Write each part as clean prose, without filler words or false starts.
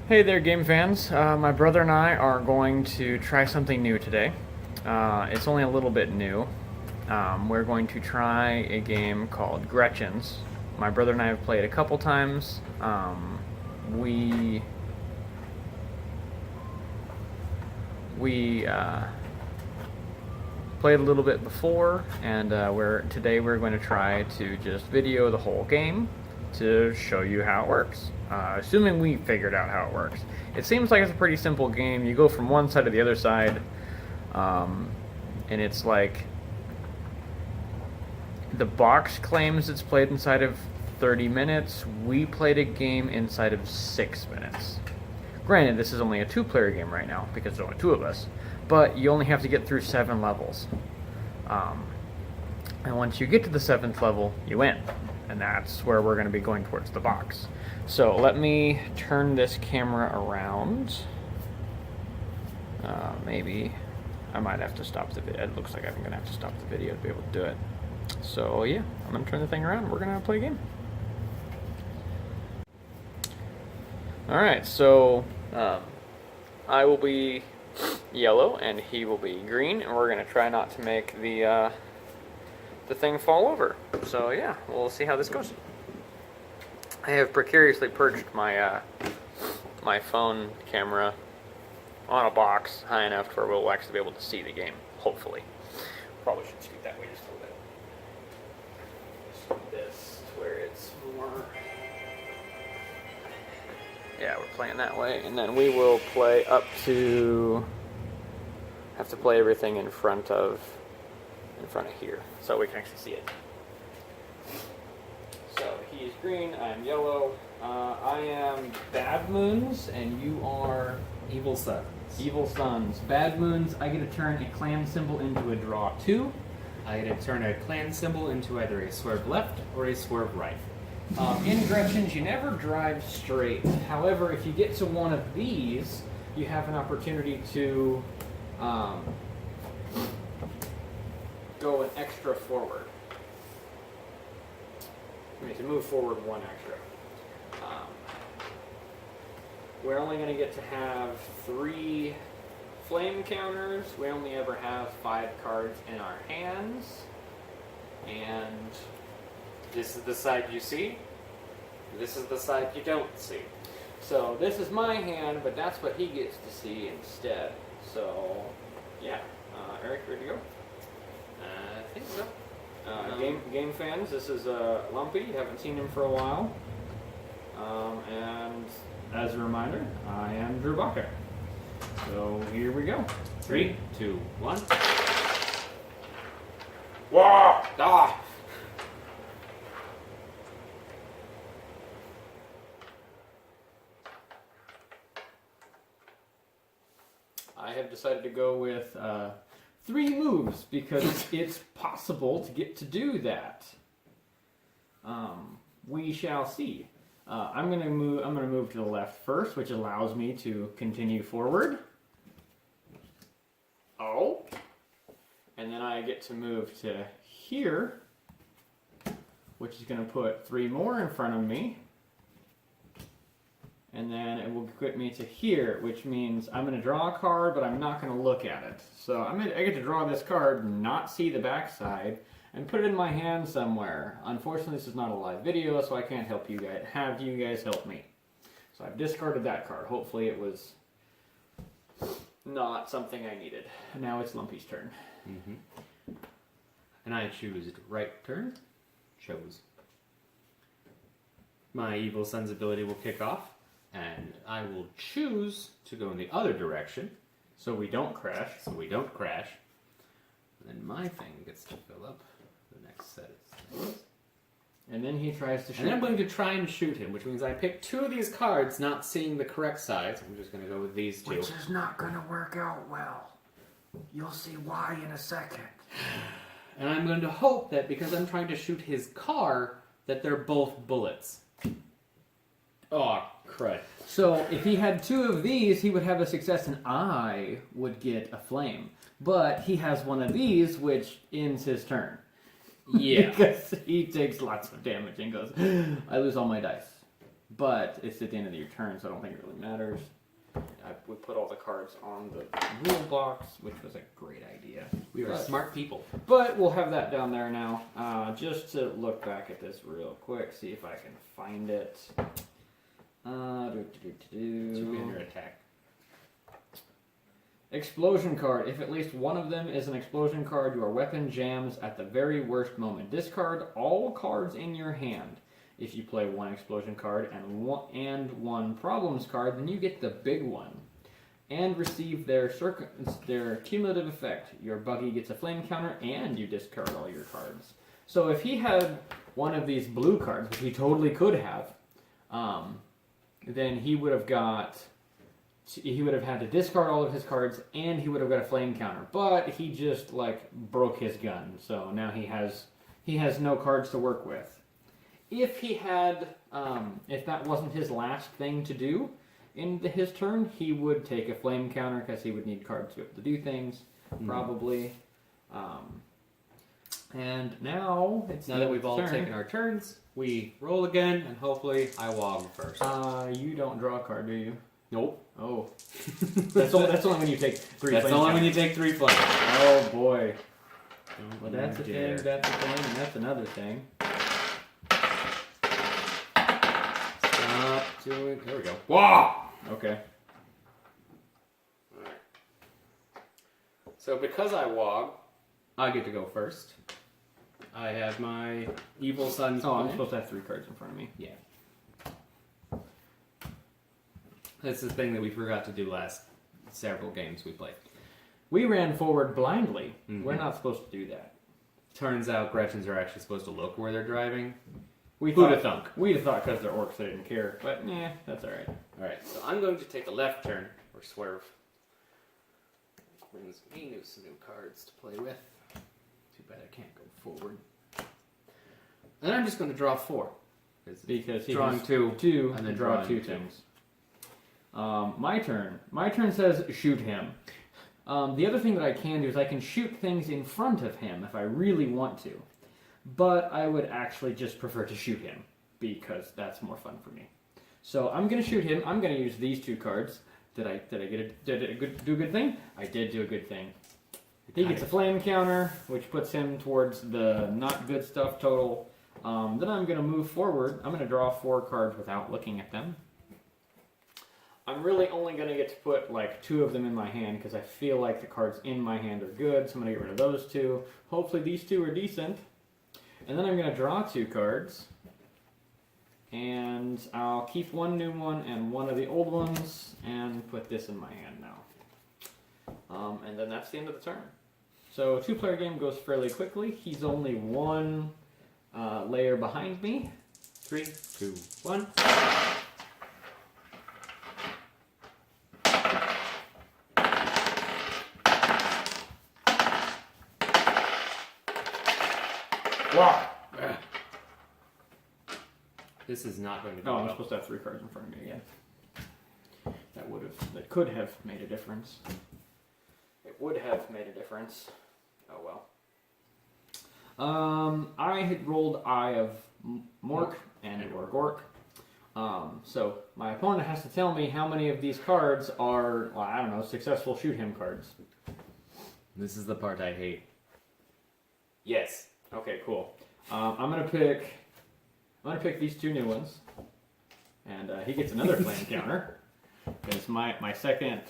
Hey there, game fans. My brother and I are going to try something new today. It's only a little bit new. We're going to try a game called Gretchinz. My brother and I have played a couple times. We played a little bit before, and today we're going to try to just video the whole game to show you how it works. Assuming we figured out how it works. It seems like it's a pretty simple game. You go from one side to the other side, and it's like the box claims it's played inside of 30 minutes. We played a game inside of 6 minutes. Granted, this is only a 2-player game right now because there's only 2 of us, but you only have to get through 7 levels. And once you get to the 7th level, you win. And that's where we're going to be going towards the box. So let me turn this camera around. Maybe I might have to stop the video. It looks like I'm going to have to stop the video to be able to do it. So yeah, I'm going to turn the thing around and we're going to play a game. Alright, so I will be yellow and he will be green, and we're going to try not to make the thing fall over. So yeah, we'll see how this goes. I have precariously perched my my phone camera on a box high enough to where we'll actually be able to see the game, hopefully. Probably should scoot that way just a little bit. Scoot this to where it's more... Yeah, we're playing that way, and then we will play up to... Have to play everything in front of here, so we can actually see it. So he's green, I'm yellow. I am Bad Moons, and you are Evil Sons. Evil Sons. Bad Moons, I get to turn a clan symbol into a draw 2. I get to turn a clan symbol into either a swerve left or a swerve right. In Gretchinz, you never drive straight. However, if you get to one of these, you have an opportunity to go an extra forward. I mean, to move forward 1 extra. We're only going to get to have 3 flame counters. We only ever have 5 cards in our hands. And This is the side you see. This is the side you don't see. so this is my hand, but that's what he gets to see instead. So, yeah. Eric, ready to go? I think so. Game fans, this is Lumpy. You haven't seen him for a while. And as a reminder, I am Drew Bacher. So here we go. 3, 2, 1. Wah! Ah! I have decided to go with 3 moves because it's possible to get to do that. We shall see. I'm gonna move to the left first, which allows me to continue forward. Oh, and then I get to move to here, which is gonna put 3 more in front of me. And then it will get me to here, which means I'm going to draw a card, but I'm not going to look at it. So I get to draw this card, not see the backside, and put it in my hand somewhere. Unfortunately, this is not a live video, so I can't help you guys. Have you guys help me? So I've discarded that card. Hopefully, it was not something I needed. Now it's Lumpy's turn. And I choose right turn. Chose. My Evil Son's ability will kick off, and I will choose to go in the other direction. So we don't crash. And then my thing gets to fill up the next set of things. And then he tries to shoot. And then I'm going to try and shoot him, which means I pick 2 of these cards, not seeing the correct sides. I'm just going to go with these 2. Which is not going to work out well. You'll see why in a second. And I'm going to hope that because I'm trying to shoot his car, that they're both bullets. Oh, crud. So if he had 2 of these, he would have a success and I would get a flame. But he has 1 of these, which ends his turn. Yeah. Because he takes lots of damage and goes, I lose all my dice. but it's at the end of your turn, so I don't think it really matters. We put all the cards on the rule box, which was a great idea. We are smart people. But we'll have that down there now. Just to look back at this real quick, see if I can find it. Should be under attack. Explosion card. If at least one of them is an explosion card, your weapon jams at the very worst moment. Discard all cards in your hand. If you play one explosion card and one problems card, then you get the big one and receive their cumulative effect. Your buggy gets a flame counter and you discard all your cards. So if he had one of these blue cards, which he totally could have, then he would have had to discard all of his cards and he would have got a flame counter. But he just like broke his gun, so now he has no cards to work with. If he had, if that wasn't his last thing to do in his turn, he would take a flame counter because he would need cards to be able to do things, probably. And now it's now that we've all taken our turns, we roll again, and hopefully I wog first. You don't draw a card, do you? Nope. Oh, that's only when you take 3. That's only when you take 3 flames. Oh boy. Well, Don't that's a dare. thing. That's a thing, and that's another thing. Stop doing. There we go. Wow. Okay. Alright. So because I wog, I get to go first. I have my evil son's Oh, I'm plan. supposed to have 3 cards in front of me. Yeah. That's the thing that we forgot to do last several games we played. We ran forward blindly. Mhm. We're not supposed to do that. Turns out Gretchinz are actually supposed to look where they're driving. We'd Who'da have thunk? We'd have thought because they're orcs they didn't care, but yeah, that's all right. Alright, so I'm going to take a left turn, or swerve. Brings me some new cards to play with. Too bad I can't go forward. And I'm just going to draw 4. Because he drawing has 2, and and then then draw drawing 2 2. things. My turn. My turn says shoot him. The other thing that I can do is I can shoot things in front of him if I really want to. But I would actually just prefer to shoot him because that's more fun for me. So I'm going to shoot him. I'm going to use these 2 cards. Did I do a good thing? I did do a good thing. He gets a flame counter, which puts him towards the not good stuff total. Then I'm going to move forward. I'm going to draw 4 cards without looking at them. I'm really only going to get to put like 2 of them in my hand because I feel like the cards in my hand are good. So I'm going to get rid of those 2. Hopefully these 2 are decent. And then I'm going to draw 2 cards. And I'll keep 1 new one and 1 of the old ones and put this in my hand now. And then that's the end of the turn. So 2-player game goes fairly quickly. He's only 1 layer behind me. 3, 2, 1. Wow. This is not going to go Oh, I'm well. supposed to have 3 cards in front of me again. That could have made a difference. It would have made a difference. Oh well. I had rolled Eye of Mork and or Gork. So my opponent has to tell me how many of these cards are, well, I don't know, successful shoot him cards. This is the part I hate. Yes. Okay, cool. I'm gonna pick these 2 new ones, and he gets another flame counter because my second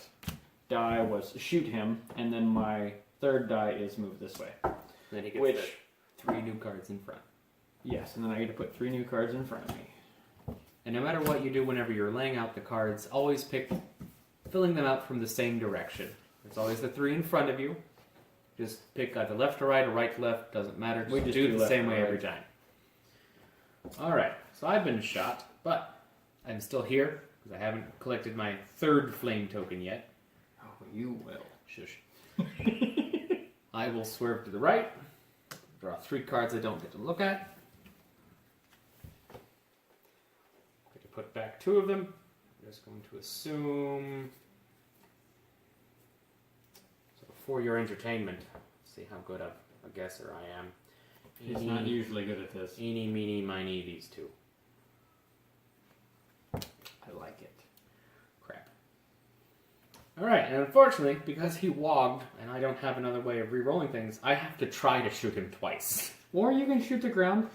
die was shoot him, and then my third die is move this way. Then he gets the 3 new cards in front. Yes, and then I get to put 3 new cards in front of me. And no matter what you do whenever you're laying out the cards, always pick filling them out from the same direction. It's always the 3 in front of you. Just pick either left to right or right to left, doesn't matter. Just We just do it do the left same to way right. every time. Alright, so I've been shot, but I'm still here because I haven't collected my 3rd flame token yet. Oh, you will. Shush. I will swerve to the right, draw 3 cards I don't get to look at. I can put back 2 of them. I'm just going to assume. So for your entertainment, see how good of a guesser I am. He's not usually good at this. Eeny, meeny, miny, these 2. I like it. Crap. Alright, and unfortunately, because he wogged, and I don't have another way of re-rolling things, I have to try to shoot him twice. Or you can shoot the ground.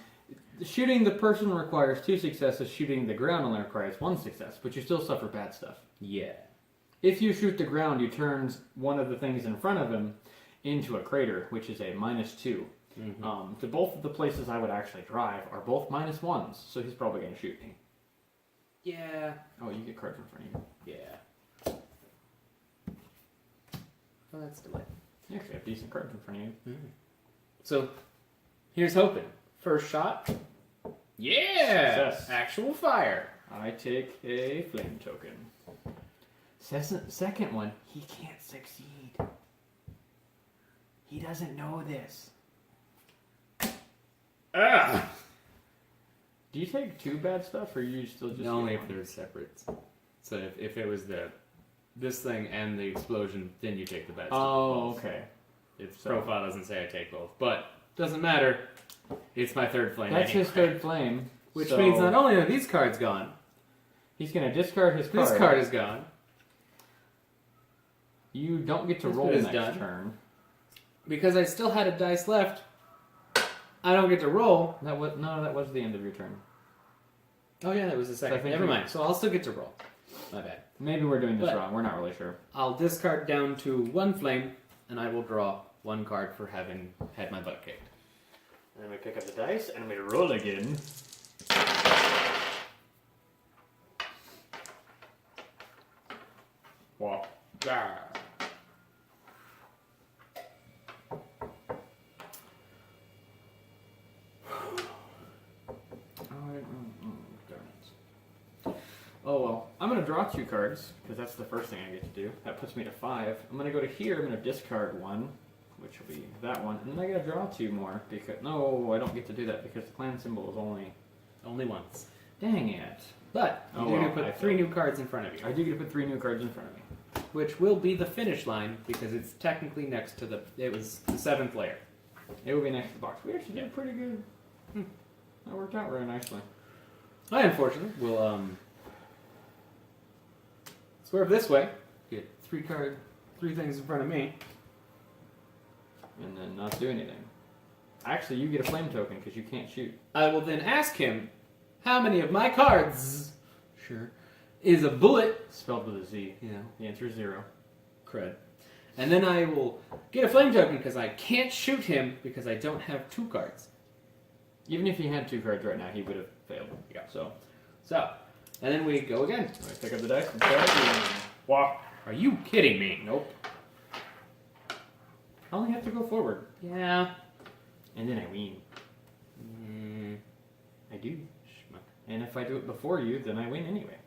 Shooting the person requires 2 successes. Shooting the ground only requires 1 success, but you still suffer bad stuff. Yeah. If you shoot the ground, you turn one of the things in front of him into a crater, which is a -2. Mm-hmm. To both of the places I would actually drive are both -1s, so he's probably going to shoot me. Yeah. Oh, you get cards in front of you. Yeah. Well, that's delightful. You actually have decent cards in front of you. Mm. So, here's hoping. First shot. Yeah! Success. Actual fire. I take a flame token. Second one, he can't succeed. He doesn't know this. Ah! Do you take 2 bad stuff, or you still just Only get if one? they're separate. So if it was this thing and the explosion, then you take the bad stuff. Oh, okay. Its profile doesn't say I take both, but doesn't matter. It's my third flame. That's anyway. his third flame. Which so means not only are these cards gone, he's going to discard his card. this card is gone. You don't get to This roll bit is next done. turn. Because I still had a dice left, I don't get to roll. That was the end of your turn. Oh yeah, that was the So I second. think Never we- mind. So I'll still get to roll. My bad. Maybe we're doing this But- wrong. We're not really sure. I'll discard down to 1 flame, and I will draw 1 card for having had my butt kicked. And then we pick up the dice and we roll again. Wow. Oh well, I'm going to draw 2 cards, because that's the first thing I get to do. That puts me to 5. I'm going to go to here, I'm going to discard 1, which will be that one, and then I got to draw 2 more, because, no, I don't get to do that, because the clan symbol is Only once. dang it. But you Oh, do well, get to I put 3 failed. new cards in front of you, I do get to put 3 new cards in front of me. which will be the finish line because it's technically next to it was the 7th layer. It will be next to the box. We actually did pretty good. That worked out very nicely. I unfortunately will swerve this way, get 3 things in front of me. And then not do anything. Actually, you get a flame token because you can't shoot. I will then ask him how many of my cards is a bullet. Spelled with a Z. You know, The answer is 0. crud. And then I will get a flame token because I can't shoot him because I don't have 2 cards. Even if he had 2 cards right now, he would have failed. Yeah. So, And then we go again. I pick up the dice and start. Wow. Are you kidding me? Nope. I only have to go forward. Yeah. And then I win. I do. And if I do it before you, then I win anyway.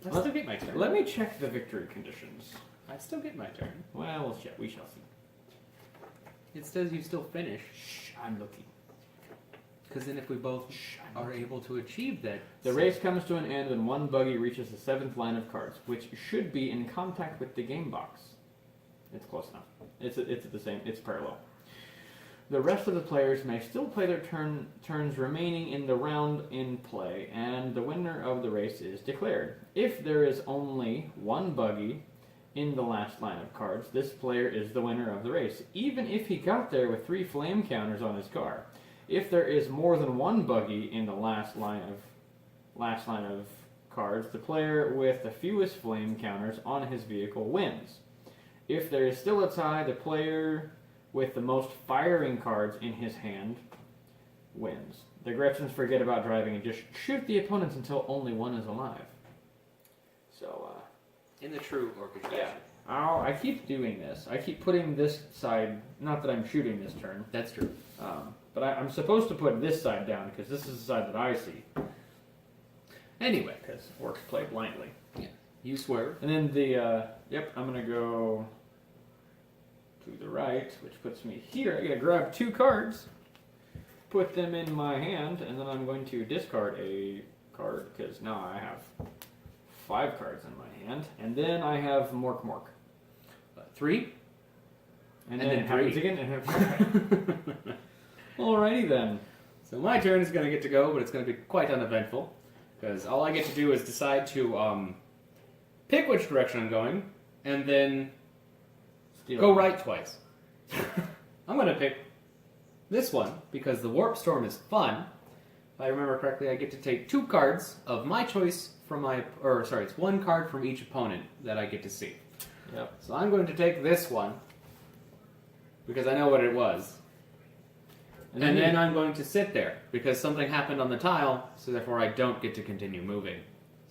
I still get my turn. Let me check the victory conditions. I still get my turn. Well, we shall see. It says you still finish. Shh, I'm looking. Because then if we both are able to achieve that... The race comes to an end when one buggy reaches the 7th line of cards, which should be in contact with the game box. It's close enough. It's at the same. It's parallel. The rest of the players may still play their turns remaining in the round in play, and the winner of the race is declared. If there is only one buggy in the last line of cards, this player is the winner of the race, even if he got there with 3 flame counters on his car. If there is more than one buggy in the last line of cards, the player with the fewest flame counters on his vehicle wins. If there is still a tie, the player with the most firing cards in his hand wins. The Gretchinz forget about driving and just shoot the opponents until only one is alive. So, In the true orchestra. yeah. Oh, I keep doing this. I keep putting this side, not that I'm shooting this turn, That's true. but I'm supposed to put this side down because this is the side that I see. Anyway, Because orcs play blindly. you swerve. And then I'm going to go to the right, which puts me here. I got to grab 2 cards, put them in my hand, and then I'm going to discard a card because now I have 5 cards in my hand. And then I have Mork. 3. And then then it happens 3. again. And Alrighty then. So my turn is going to get to go, but it's going to be quite uneventful. Because all I get to do is decide to pick which direction I'm going, and then go right twice. I'm going to pick this one, because the Warp Storm is fun. If I remember correctly, I get to take 2 cards of my choice from my... Or, sorry, it's 1 card from each opponent that I get to see. Yep. So I'm going to take this one, because I know what it was. And then I'm going to sit there, because something happened on the tile, so therefore I don't get to continue moving.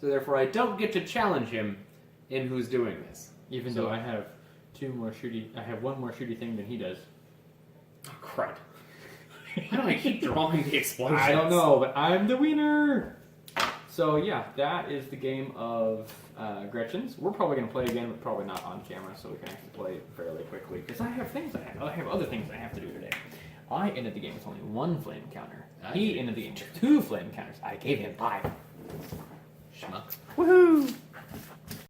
So therefore I don't get to challenge him in who's doing this. Even though I have 2 more shooty... I have 1 more shooty thing than he does. Oh, crud. Why do I keep drawing the explosions? I don't know, but I'm the winner! So yeah, that is the game of Gretchinz. We're probably going to play again, but probably not on camera, so we can actually play it fairly quickly. Because I have other things I have to do today. I ended the game with only 1 flame counter. He ended the game with 2 flame counters. I gave him 5. Schmuck. Woohoo!